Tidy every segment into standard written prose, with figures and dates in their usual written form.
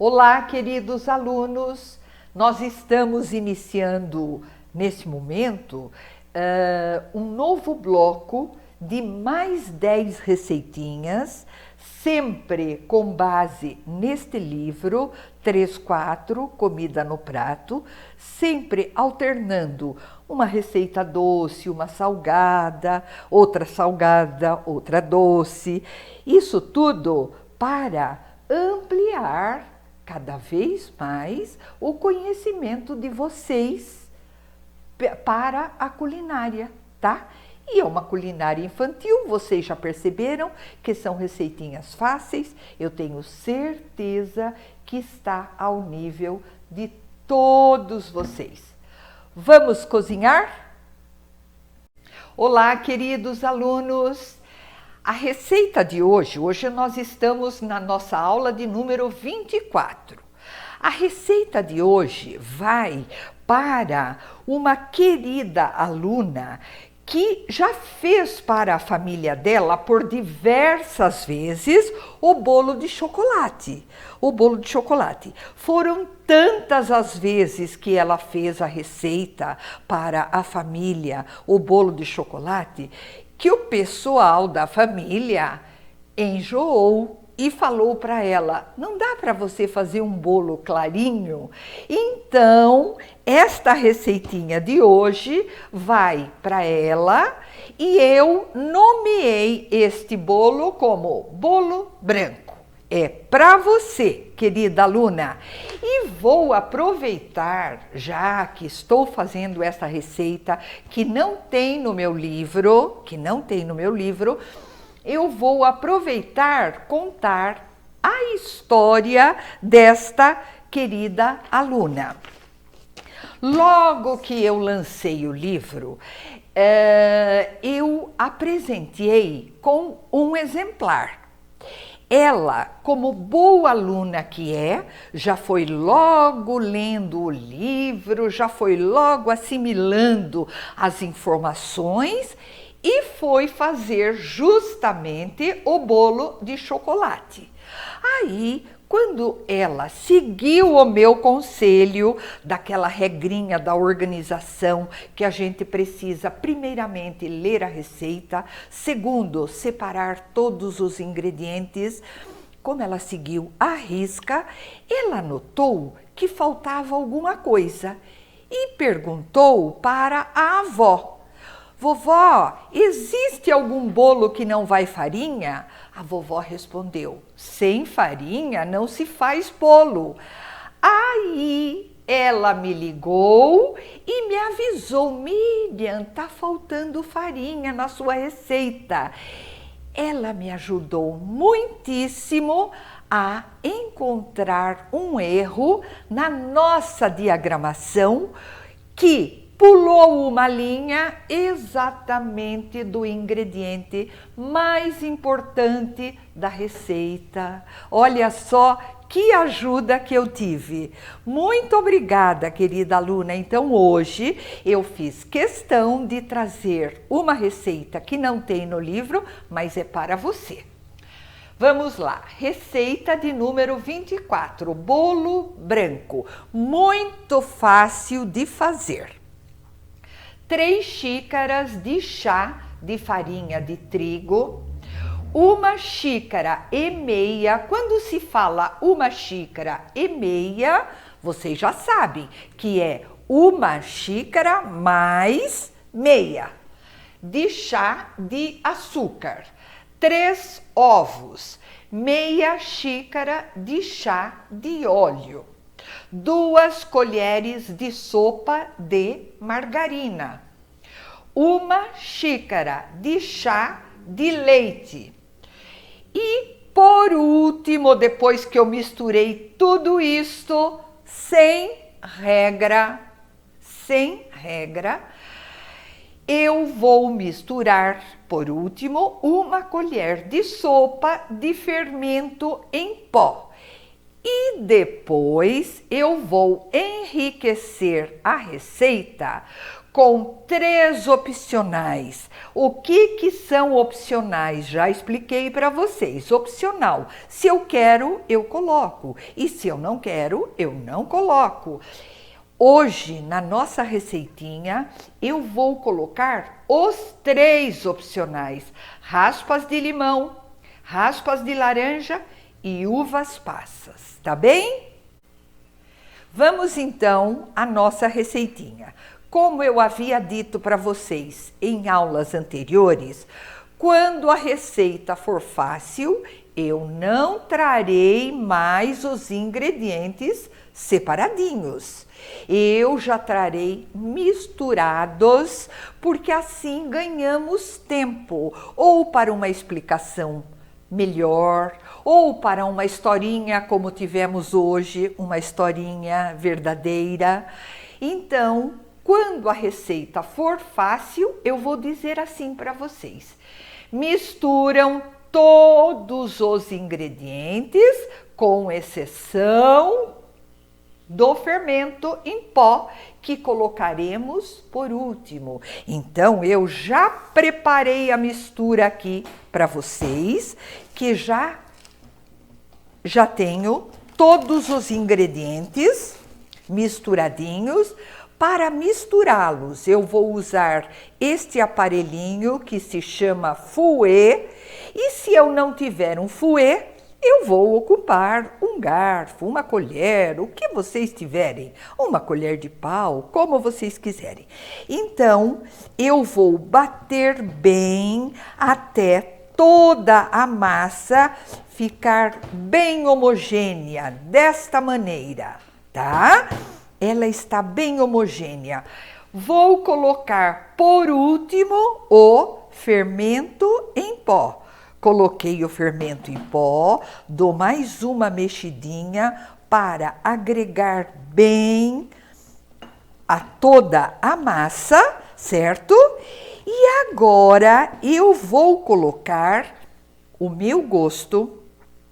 Olá, queridos alunos! Nós estamos iniciando, nesse momento, um novo bloco de mais 10 receitinhas, sempre com base neste livro, 3-4, Comida no Prato, sempre alternando uma receita doce, uma salgada, outra doce. Isso tudo para ampliar cada vez mais o conhecimento de vocês para a culinária, tá? E é uma culinária infantil, vocês já perceberam que são receitinhas fáceis, eu tenho certeza que está ao nível de todos vocês. Vamos cozinhar? Olá, queridos alunos! A receita de hoje nós estamos na nossa aula de número 24. A receita de hoje vai para uma querida aluna que já fez para a família dela por diversas vezes o bolo de chocolate. O bolo de chocolate. Foram tantas as vezes que ela fez a receita para a família, o bolo de chocolate, que o pessoal da família enjoou e falou para ela: não dá para você fazer um bolo clarinho? Então, esta receitinha de hoje vai para ela e eu nomeei este bolo como bolo branco. É para você, querida aluna. E vou aproveitar, já que estou fazendo essa receita que não tem no meu livro, eu vou aproveitar contar a história desta querida aluna. Logo que eu lancei o livro, eu apresentei com um exemplar. Ela, como boa aluna que é, já foi logo lendo o livro, já foi logo assimilando as informações e foi fazer justamente o bolo de chocolate. Aí, quando ela seguiu o meu conselho, daquela regrinha da organização, que a gente precisa, primeiramente, ler a receita, segundo, separar todos os ingredientes, como ela seguiu à risca, ela notou que faltava alguma coisa e perguntou para a avó: vovó, existe algum bolo que não vai farinha? A vovó respondeu: sem farinha não se faz bolo. Aí ela me ligou e me avisou: Miriam, tá faltando farinha na sua receita. Ela me ajudou muitíssimo a encontrar um erro na nossa diagramação que pulou uma linha exatamente do ingrediente mais importante da receita. Olha só que ajuda que eu tive. Muito obrigada, querida aluna. Então, hoje eu fiz questão de trazer uma receita que não tem no livro, mas é para você. Vamos lá, receita de número 24, bolo branco. Muito fácil de fazer. 3 xícaras de chá de farinha de trigo, 1,5 xícara. Quando se fala 1,5 xícara, vocês já sabem que é 1 xícara mais meia de chá de açúcar, 3 ovos, meia xícara de chá de óleo, 2 colheres de sopa de margarina, 1 xícara de chá de leite. E por último, depois que eu misturei tudo isto, sem regra, eu vou misturar, por último, 1 colher de sopa de fermento em pó. E depois eu vou enriquecer a receita com 3 opcionais. O que são opcionais? Já expliquei para vocês. Opcional, se eu quero, eu coloco. E se eu não quero, eu não coloco. Hoje, na nossa receitinha, eu vou colocar os 3 opcionais. Raspas de limão, raspas de laranja e uvas passas, tá bem? Vamos então à nossa receitinha. Como eu havia dito para vocês em aulas anteriores, quando a receita for fácil, eu não trarei mais os ingredientes separadinhos. Eu já trarei misturados, porque assim ganhamos tempo, ou para uma explicação melhor, ou para uma historinha como tivemos hoje, uma historinha verdadeira. Então, quando a receita for fácil, eu vou dizer assim para vocês: misturam todos os ingredientes, com exceção do fermento em pó, que colocaremos por último. Então, eu já preparei a mistura aqui para vocês, que já tenho todos os ingredientes misturadinhos. Para misturá-los, eu vou usar este aparelhinho que se chama fouet, e se eu não tiver um fouet, eu vou ocupar um garfo, uma colher, o que vocês tiverem, uma colher de pau, como vocês quiserem. Então, eu vou bater bem até toda a massa ficar bem homogênea, desta maneira, tá? Ela está bem homogênea. Vou colocar por último o fermento em pó. Coloquei o fermento em pó, dou mais uma mexidinha para agregar bem a toda a massa, certo? E agora eu vou colocar o meu gosto,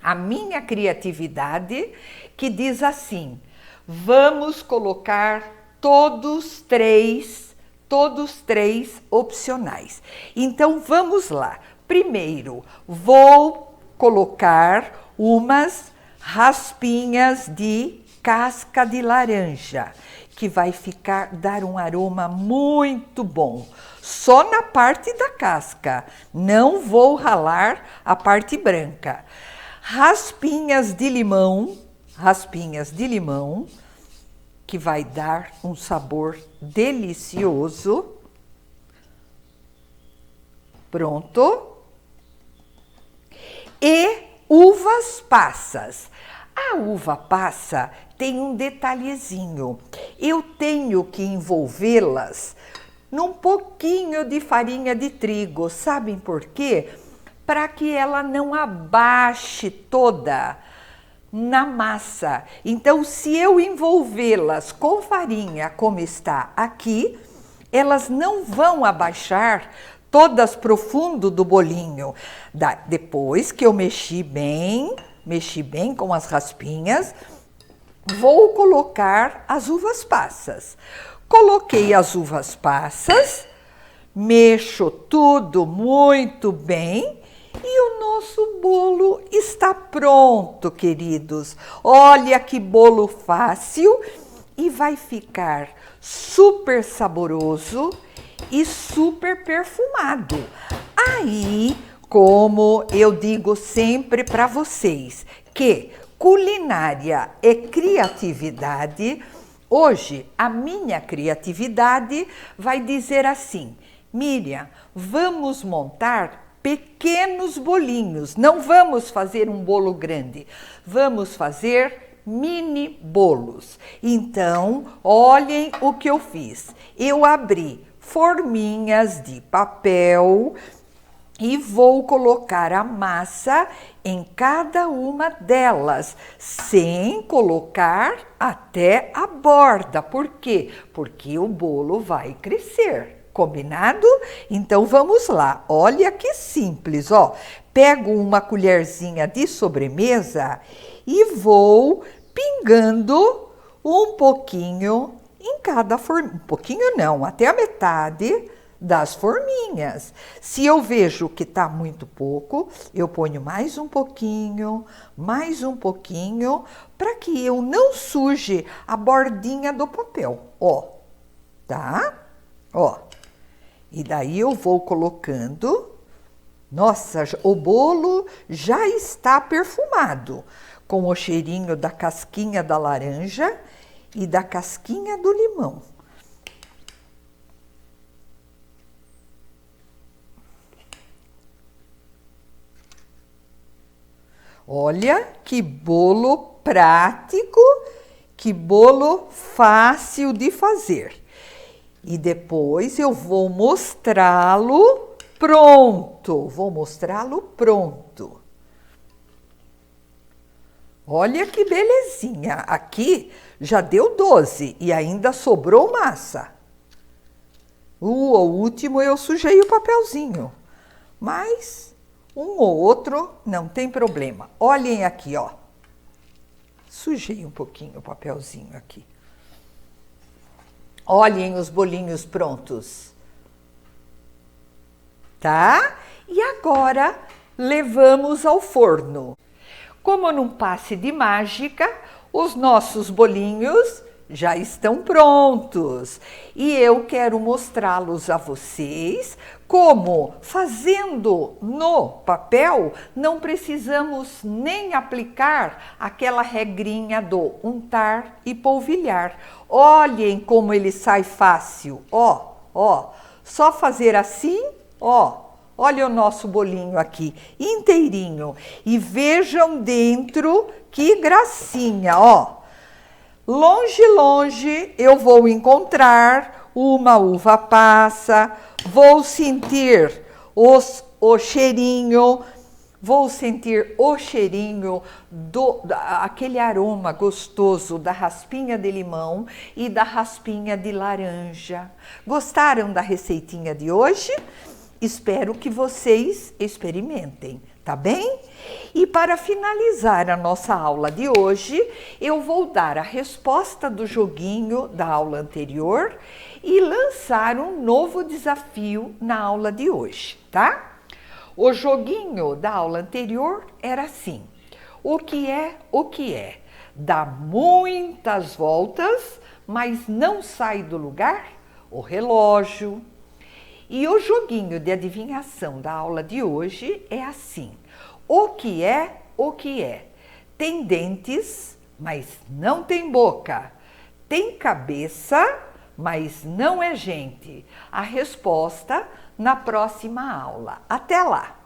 a minha criatividade, que diz assim: vamos colocar todos três opcionais. Então, vamos lá. Primeiro, vou colocar umas raspinhas de casca de laranja, que vai dar um aroma muito bom. Só na parte da casca, não vou ralar a parte branca. Raspinhas de limão, que vai dar um sabor delicioso. Pronto. E uvas passas. A uva passa tem um detalhezinho. Eu tenho que envolvê-las num pouquinho de farinha de trigo. Sabem por quê? Para que ela não abaixe toda na massa. Então, se eu envolvê-las com farinha, como está aqui, elas não vão abaixar todas profundo do bolinho. Depois que eu mexi bem com as raspinhas, vou colocar as uvas passas. Coloquei as uvas passas, mexo tudo muito bem e o nosso bolo está pronto, queridos. Olha que bolo fácil e vai ficar super saboroso e super perfumado. Aí, como eu digo sempre para vocês, que culinária é criatividade, hoje a minha criatividade vai dizer assim: Miriam, vamos montar pequenos bolinhos, não vamos fazer um bolo grande, vamos fazer mini bolos. Então, olhem o que eu fiz. Eu abri forminhas de papel e vou colocar a massa em cada uma delas, sem colocar até a borda. Por quê? Porque o bolo vai crescer. Combinado? Então vamos lá. Olha que simples, ó. Pego uma colherzinha de sobremesa e vou pingando um pouquinho em cada forminha. Um pouquinho não, até a metade das forminhas. Se eu vejo que tá muito pouco, eu ponho mais um pouquinho, para que eu não suje a bordinha do papel, ó, tá? Ó, e daí eu vou colocando. Nossa, o bolo já está perfumado, com o cheirinho da casquinha da laranja e da casquinha do limão. Olha que bolo prático, que bolo fácil de fazer. E depois eu vou mostrá-lo pronto. Olha que belezinha. Aqui já deu 12 e ainda sobrou massa. O último eu sujei o papelzinho, mas um ou outro não tem problema. Olhem aqui, ó. Sujei um pouquinho o papelzinho aqui. Olhem os bolinhos prontos. Tá? E agora levamos ao forno. Como num passe de mágica, os nossos bolinhos já estão prontos. E eu quero mostrá-los a vocês como, fazendo no papel, não precisamos nem aplicar aquela regrinha do untar e polvilhar. Olhem como ele sai fácil, ó, ó. Só fazer assim, ó. Olha o nosso bolinho aqui, inteirinho. E vejam dentro que gracinha, ó. Longe, longe, eu vou encontrar uma uva passa, vou sentir o cheirinho, aquele aroma gostoso da raspinha de limão e da raspinha de laranja. Gostaram da receitinha de hoje? Espero que vocês experimentem, tá bem? E para finalizar a nossa aula de hoje, eu vou dar a resposta do joguinho da aula anterior e lançar um novo desafio na aula de hoje, tá? O joguinho da aula anterior era assim: o que é o que é? Dá muitas voltas, mas não sai do lugar? O relógio. E o joguinho de adivinhação da aula de hoje é assim: o que é o que é? Tem dentes, mas não tem boca. Tem cabeça, mas não é gente. A resposta na próxima aula. Até lá!